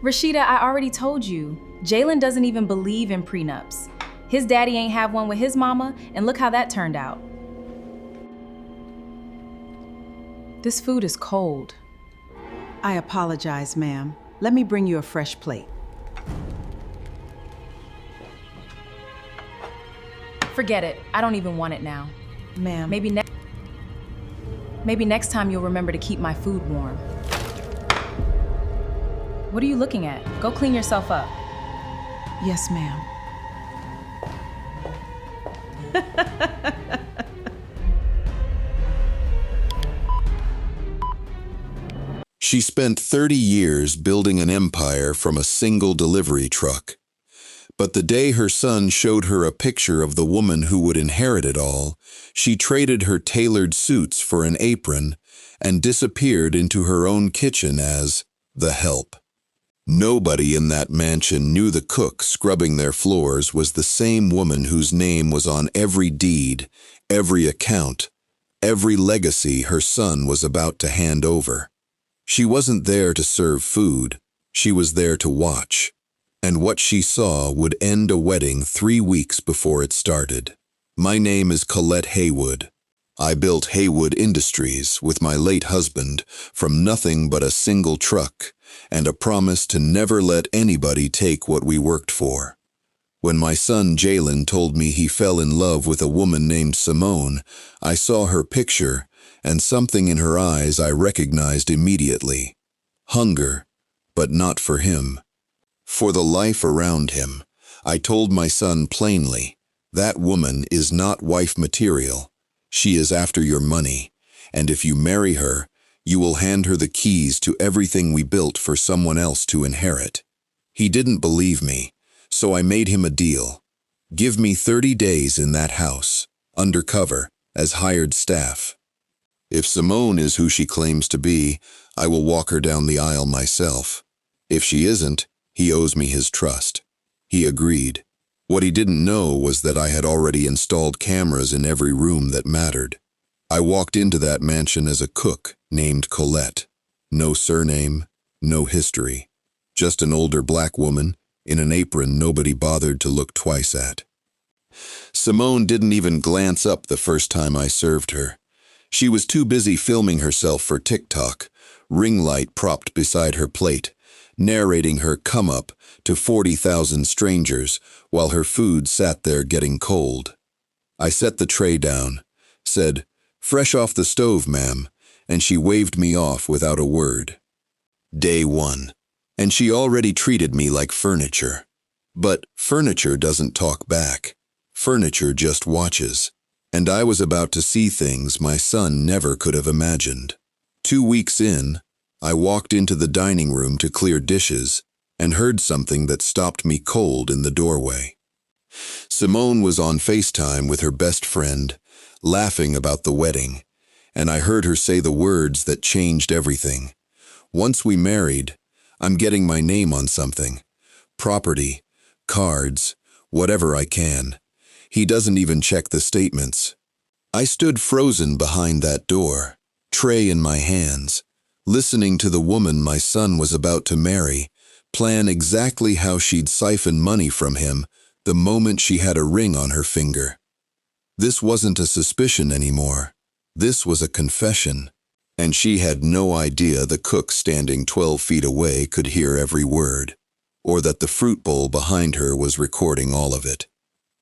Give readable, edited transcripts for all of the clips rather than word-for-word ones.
Rashida, I already told you. Jalen doesn't even believe in prenups. His daddy ain't have one with his mama, and look how that turned out. This food is cold. I apologize, ma'am. Let me bring you a fresh plate. Forget it. I don't even want it now. Ma'am. Maybe next time you'll remember to keep my food warm. What are you looking at? Go clean yourself up. Yes, ma'am. She spent 30 years building an empire from a single delivery truck. But the day her son showed her a picture of the woman who would inherit it all, she traded her tailored suits for an apron and disappeared into her own kitchen as the help. Nobody in that mansion knew the cook scrubbing their floors was the same woman whose name was on every deed, every account, every legacy her son was about to hand over. She wasn't there to serve food, she was there to watch. And what she saw would end a wedding 3 weeks before it started. My name is Colette Haywood. I built Haywood Industries with my late husband from nothing but a single truck and a promise to never let anybody take what we worked for. When my son Jalen told me he fell in love with a woman named Simone, I saw her picture and something in her eyes I recognized immediately. Hunger, but not for him. For the life around him. I told my son plainly, that woman is not wife material. She is after your money, and if you marry her, you will hand her the keys to everything we built for someone else to inherit. He didn't believe me, so I made him a deal. Give me 30 days in that house, undercover, as hired staff. If Simone is who she claims to be, I will walk her down the aisle myself. If she isn't, he owes me his trust. He agreed. What he didn't know was that I had already installed cameras in every room that mattered. I walked into that mansion as a cook named Colette. No surname, no history. Just an older black woman in an apron nobody bothered to look twice at. Simone didn't even glance up the first time I served her. She was too busy filming herself for TikTok, ring light propped beside her plate, narrating her come-up to 40,000 strangers while her food sat there getting cold. I set the tray down, said, "Fresh off the stove, ma'am," and she waved me off without a word. Day 1. And she already treated me like furniture. But furniture doesn't talk back. Furniture just watches. And I was about to see things my son never could have imagined. 2 weeks in, I walked into the dining room to clear dishes and heard something that stopped me cold in the doorway. Simone was on FaceTime with her best friend, laughing about the wedding, and I heard her say the words that changed everything. Once we married, I'm getting my name on something. Property, cards, whatever I can. He doesn't even check the statements. I stood frozen behind that door, tray in my hands, listening to the woman my son was about to marry, plan exactly how she'd siphon money from him the moment she had a ring on her finger. This wasn't a suspicion anymore. This was a confession. And she had no idea the cook standing 12 feet away could hear every word, or that the fruit bowl behind her was recording all of it.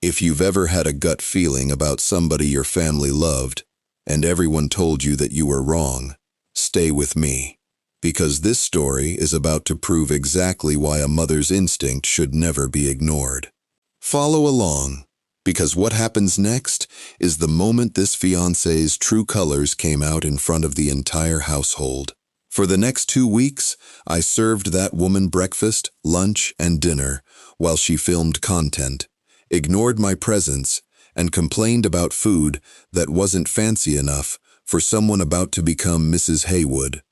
If you've ever had a gut feeling about somebody your family loved, and everyone told you that you were wrong, stay with me, because this story is about to prove exactly why a mother's instinct should never be ignored. Follow along, because what happens next is the moment this fiancé's true colors came out in front of the entire household. For the next 2 weeks, I served that woman breakfast, lunch, and dinner while she filmed content, ignored my presence, and complained about food that wasn't fancy enough for someone about to become Mrs. Haywood.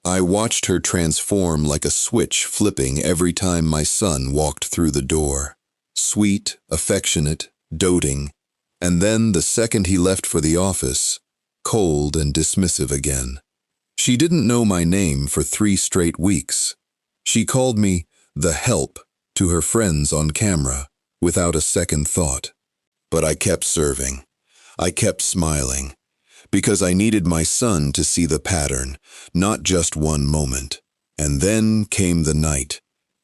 I watched her transform like a switch flipping every time my son walked through the door. Sweet, affectionate, doting, and then the second he left for the office, cold and dismissive again. She didn't know my name for 3 straight weeks. She called me the help to her friends on camera without a second thought. But I kept serving. I kept smiling, because I needed my son to see the pattern, not just one moment. And then came the night.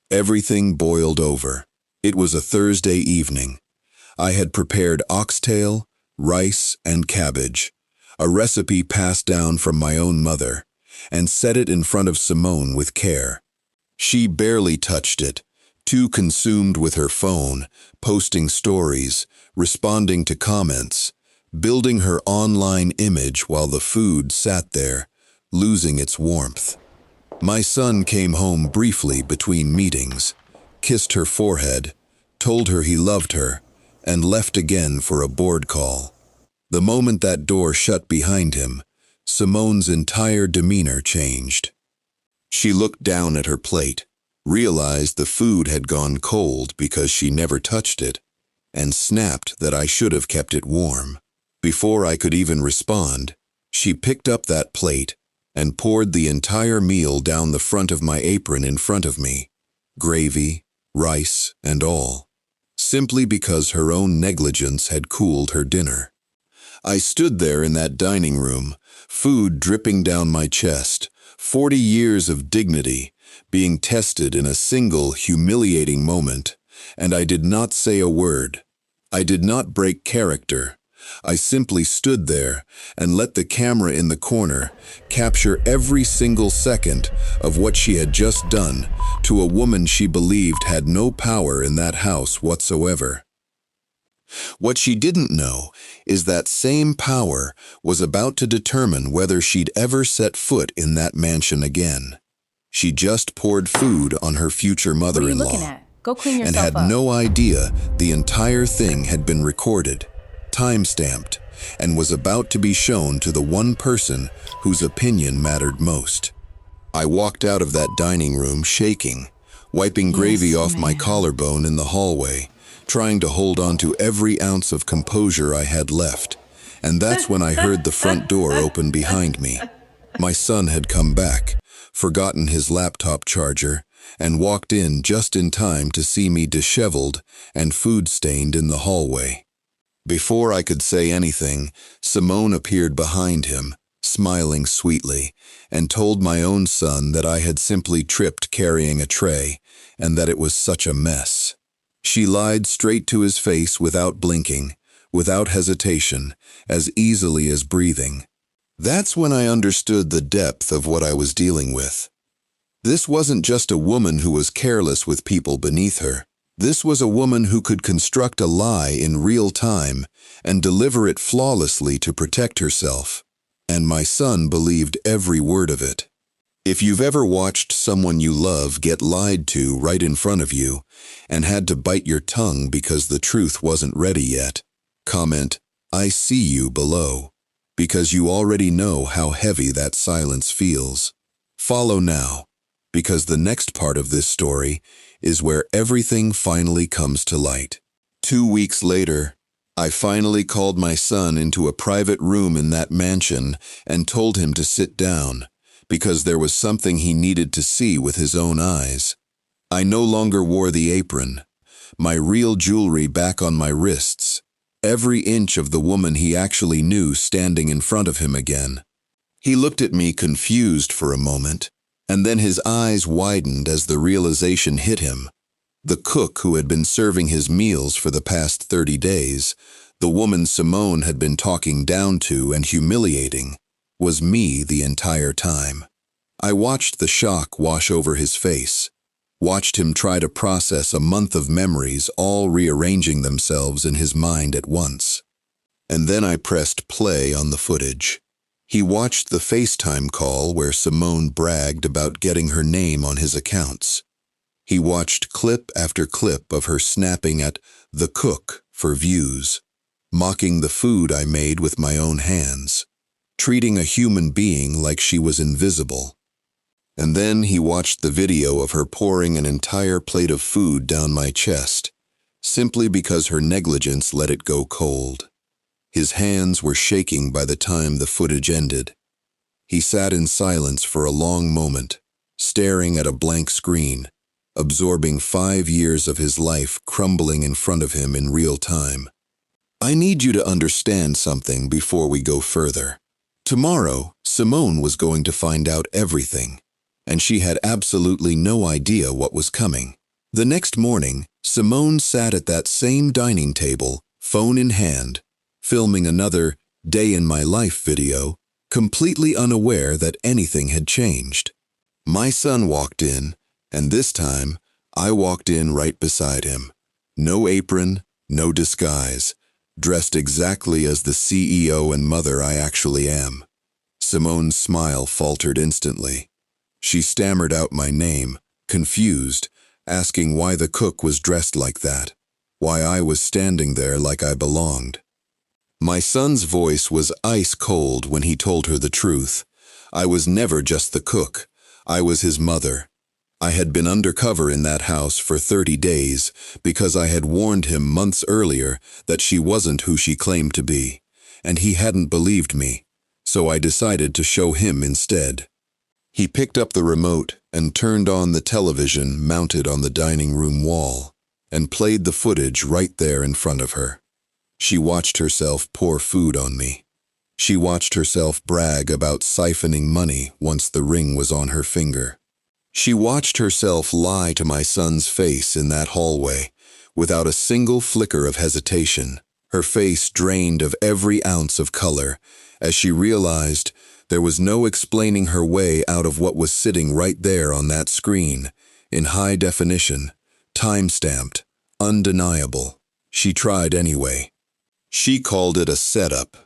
Everything boiled over. It was a Thursday evening. I had prepared oxtail, rice, and cabbage, a recipe passed down from my own mother, and set it in front of Simone with care. She barely touched it, too consumed with her phone, posting stories, responding to comments, building her online image while the food sat there, losing its warmth. My son came home briefly between meetings, kissed her forehead, told her he loved her, and left again for a board call. The moment that door shut behind him, Simone's entire demeanor changed. She looked down at her plate, realized the food had gone cold because she never touched it, and snapped that I should have kept it warm. Before I could even respond, she picked up that plate and poured the entire meal down the front of my apron in front of me, gravy, rice, and all, simply because her own negligence had cooled her dinner. I stood there in that dining room, food dripping down my chest, 40 years of dignity being tested in a single humiliating moment, and I did not say a word. I did not break character. I simply stood there and let the camera in the corner capture every single second of what she had just done to a woman she believed had no power in that house whatsoever. What she didn't know is that same power was about to determine whether she'd ever set foot in that mansion again. She just poured food on her future mother-in-law. What are you looking at? Go clean yourself and up. had no idea the entire thing had been recorded, time-stamped, and was about to be shown to the one person whose opinion mattered most. I walked out of that dining room shaking, wiping gravy off my collarbone in the hallway, trying to hold on to every ounce of composure I had left, and that's when I heard the front door open behind me. My son had come back, forgotten his laptop charger, and walked in just in time to see me disheveled and food-stained in the hallway. Before I could say anything, Simone appeared behind him, smiling sweetly, and told my own son that I had simply tripped carrying a tray, and that it was such a mess. She lied straight to his face without blinking, without hesitation, as easily as breathing. That's when I understood the depth of what I was dealing with. This wasn't just a woman who was careless with people beneath her. This was a woman who could construct a lie in real time and deliver it flawlessly to protect herself. And my son believed every word of it. If you've ever watched someone you love get lied to right in front of you and had to bite your tongue because the truth wasn't ready yet, comment, "I see you" below, because you already know how heavy that silence feels. Follow now, because the next part of this story is where everything finally comes to light. 2 weeks later, I finally called my son into a private room in that mansion and told him to sit down, because there was something he needed to see with his own eyes. I no longer wore the apron, my real jewelry back on my wrists, every inch of the woman he actually knew standing in front of him again. He looked at me confused for a moment, and then his eyes widened as the realization hit him. The cook who had been serving his meals for the past 30 days, the woman Simone had been talking down to and humiliating, was me the entire time. I watched the shock wash over his face, watched him try to process a month of memories all rearranging themselves in his mind at once. And then I pressed play on the footage. He watched the FaceTime call where Simone bragged about getting her name on his accounts. He watched clip after clip of her snapping at the cook for views, mocking the food I made with my own hands, treating a human being like she was invisible. And then he watched the video of her pouring an entire plate of food down my chest, simply because her negligence let it go cold. His hands were shaking by the time the footage ended. He sat in silence for a long moment, staring at a blank screen, absorbing 5 years of his life crumbling in front of him in real time. I need you to understand something before we go further. Tomorrow, Simone was going to find out everything, and she had absolutely no idea what was coming. The next morning, Simone sat at that same dining table, phone in hand, filming another day in my life video, completely unaware that anything had changed. My son walked in, and this time, I walked in right beside him. No apron, no disguise, dressed exactly as the CEO and mother I actually am. Simone's smile faltered instantly. She stammered out my name, confused, asking why the cook was dressed like that, why I was standing there like I belonged. My son's voice was ice cold when he told her the truth. I was never just the cook. I was his mother. I had been undercover in that house for 30 days because I had warned him months earlier that she wasn't who she claimed to be, and he hadn't believed me, so I decided to show him instead. He picked up the remote and turned on the television mounted on the dining room wall and played the footage right there in front of her. She watched herself pour food on me. She watched herself brag about siphoning money once the ring was on her finger. She watched herself lie to my son's face in that hallway, without a single flicker of hesitation, her face drained of every ounce of color, as she realized there was no explaining her way out of what was sitting right there on that screen, in high definition, time-stamped, undeniable. She tried anyway. She called it a setup,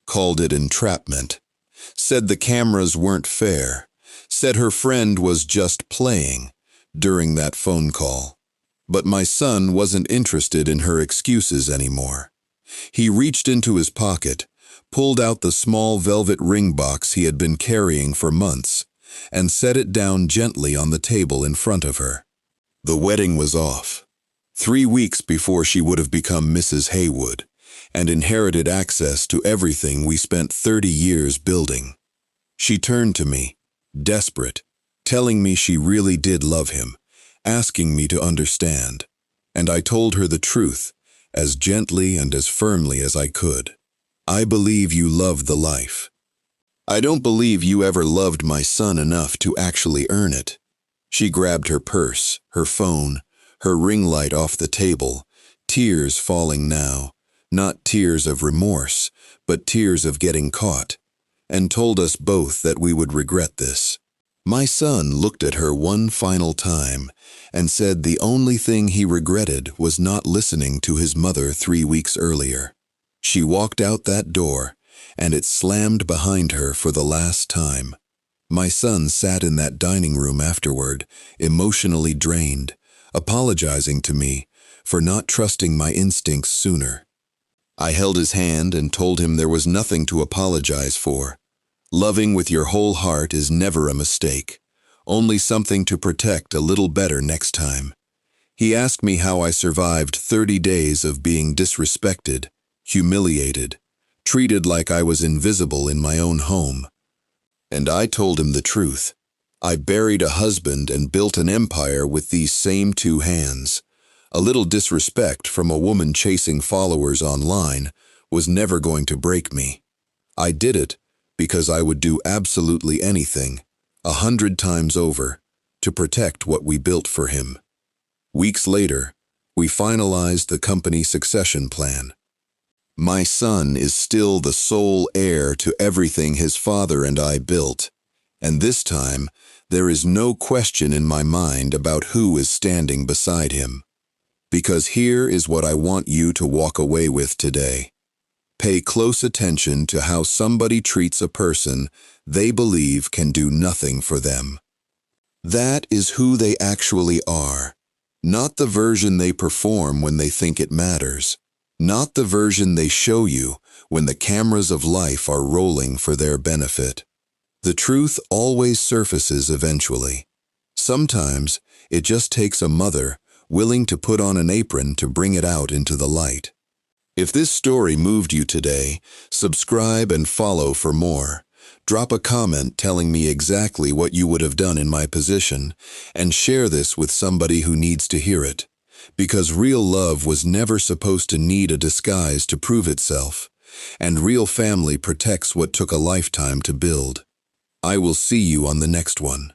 called it entrapment, said the cameras weren't fair, said her friend was just playing during that phone call. But my son wasn't interested in her excuses anymore. He reached into his pocket, pulled out the small velvet ring box he had been carrying for months, and set it down gently on the table in front of her. The wedding was off. 3 weeks before she would have become Mrs. Haywood, and inherited access to everything we spent 30 years building. She turned to me, desperate, telling me she really did love him, asking me to understand, and I told her the truth, as gently and as firmly as I could. I believe you love the life. I don't believe you ever loved my son enough to actually earn it. She grabbed her purse, her phone, her ring light off the table, tears falling now, not tears of remorse, but tears of getting caught, and told us both that we would regret this. My son looked at her one final time and said the only thing he regretted was not listening to his mother 3 weeks earlier. She walked out that door, and it slammed behind her for the last time. My son sat in that dining room afterward, emotionally drained, apologizing to me for not trusting my instincts sooner. I held his hand and told him there was nothing to apologize for. Loving with your whole heart is never a mistake, only something to protect a little better next time. He asked me how I survived 30 days of being disrespected, humiliated, treated like I was invisible in my own home. And I told him the truth. I buried a husband and built an empire with these same 2 hands. A little disrespect from a woman chasing followers online was never going to break me. I did it because I would do absolutely anything, 100 times over, to protect what we built for him. Weeks later, we finalized the company succession plan. My son is still the sole heir to everything his father and I built, and this time there is no question in my mind about who is standing beside him. Because here is what I want you to walk away with today. Pay close attention to how somebody treats a person they believe can do nothing for them. That is who they actually are, not the version they perform when they think it matters, not the version they show you when the cameras of life are rolling for their benefit. The truth always surfaces eventually. Sometimes it just takes a mother willing to put on an apron to bring it out into the light. If this story moved you today, subscribe and follow for more. Drop a comment telling me exactly what you would have done in my position, and share this with somebody who needs to hear it. Because real love was never supposed to need a disguise to prove itself, and real family protects what took a lifetime to build. I will see you on the next one.